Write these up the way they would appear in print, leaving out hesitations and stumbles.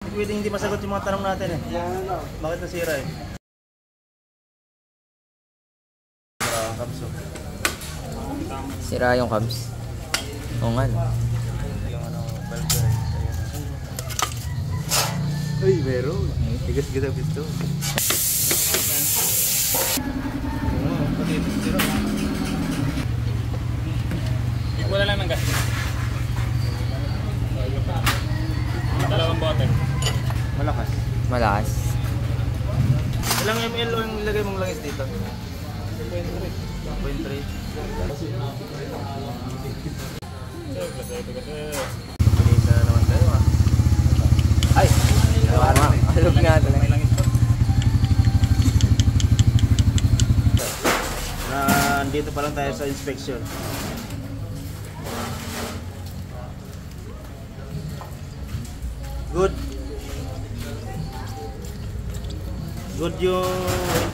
Pwede hindi masagot yung mga tanong natin eh. Bakit nasira eh? Sira yung cams. Oo nga. Yung ano, valve guys. Uy, meron. Tigas-tigas ang pisto. Pati ito sira. Wala lang ng gas. Dalawang bote. Malakas. Malakas. Ilang ml yung ilagay mong langis dito? 0.3. Isa naman tayo ah. Ay! Alog nga ito. May langis po. Nandito pa lang tayo sa inspection. Good. Good yung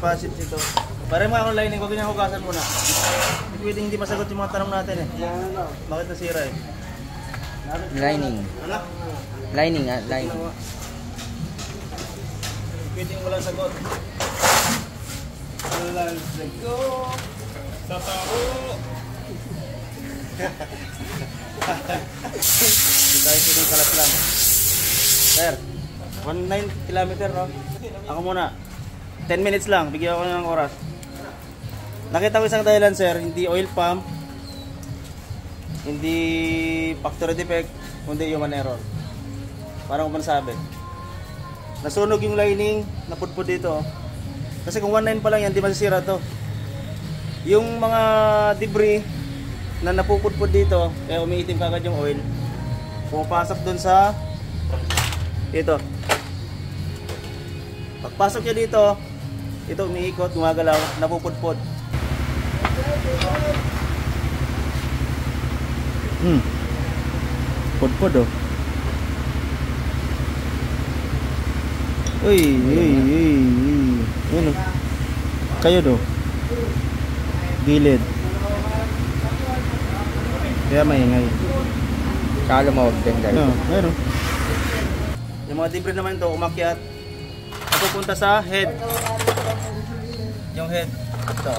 passage ito. Pare mga akong lining, huwag niya hugasan muna. Pwede hindi masagot yung mga tanong natin eh. Bakit nasira eh? Lining. Ano? Lining ah, lining. Pwede yung walang sagot. Walang sagot. Sa tao! Hindi tayo pwedeng kalas lang. Sir, 19 kilometer no? Ako muna. 10 minutes lang, bigyan ko ng oras. Nakita ko isang dahilan sir, hindi oil pump, hindi factory defect, kundi human error. Parang kung sabi. Nasunog yung lining, napudpud dito. Kasi kung 1.9 pa lang yan, di masisira to. Yung mga debris na napupudpud dito, kaya umiitim kagad yung oil, pumapasok dun sa ito. Pagpasok niya dito, ito umiikot, gumagalaw, napupudpud. Pudpud oh. Uy. Ano? Kayo do. Gilid. Kaya maingay. Tsaka lumawag din dahil. No, meron. Yung mga debris naman to umakyat. Pupunta sa head. Yung head. Ito.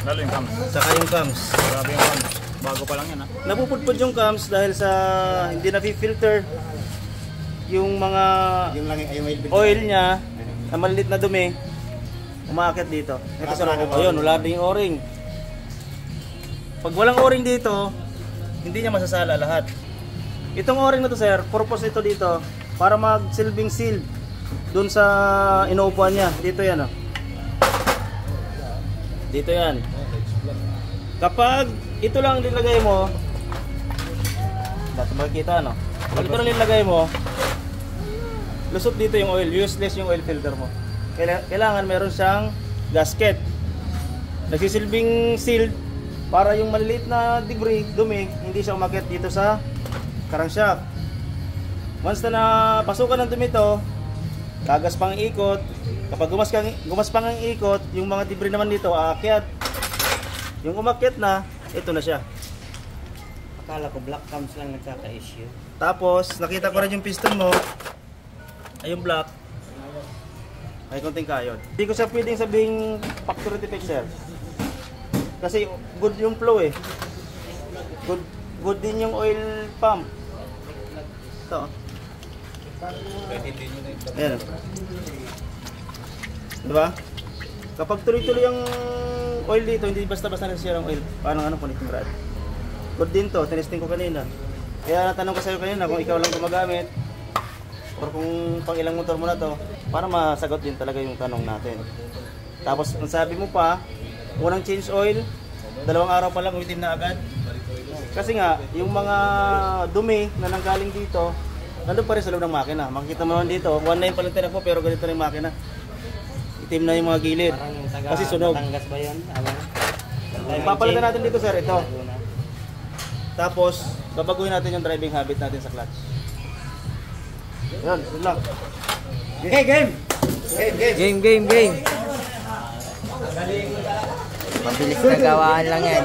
Lalo yung cams. Saka yung cams. Grabe yung cams. Bago pa lang yan ha. Napupudpud yung cams dahil sa hindi na-filter yung mga oil niya na maliit na dumi umaakit dito. Ito sa loob. Ayun, wala din yung o-ring. Pag walang o-ring dito, hindi niya masasala lahat. Itong o-ring na to sir, purpose ito dito para mag-silbing seal dun sa inuupuan niya. Dito yan oh. Dito yan. Kapag ito lang nilagay mo, dapat makikita no. Pag ito lang nilagay mo, lusot dito yung oil, useless yung oil filter mo. Kailangan meron siyang gasket. Nagsisilbing seal para yung maliliit na debris, dumi, hindi siya umakyat dito sa crankshaft. Once na napasukan ng dumi ito, gagaspang ang ikot. Kapag gumaspang ang ikot, yung mga debris naman dito aakyat. Yung umakyat na, ito na siya. Akala ko black cams lang nagkaka-issue. Tapos, nakita ko rin yung piston mo. Ay yung black. May konting kayod. Hindi ko siya pwedeng sabing factory defect sir. Kasi good yung flow eh. Good din yung oil pump. Ito. Ayan. Diba? Kapag tuloy-tuloy yung oil dito, hindi basta-basta nasisira ang oil. Parang ano, connecting rod. Good din to, tinesting ko kanina. Kaya natanong ko sa'yo kanina kung ikaw lang gumagamit or kung pang ilang motor mo na to, para masagot din talaga yung tanong natin. Tapos ang sabi mo pa, unang change oil, 2 araw pa lang umitim na agad. Kasi nga, yung mga dumi na nanggaling dito, nandun pa rin sa loob ng makina. Makikita mo naman dito, 1.9 pa lang tinakbo pero ganito rin yung makina. Itim na yung mga gilid. Kasi sunog. Batangas ba yun? Papalitan natin dito sir, ito. Tapos, babaguhin natin yung driving habit natin sa clutch. Yan, yun lang. Game! Game. Mabilis na gawaan lang yan.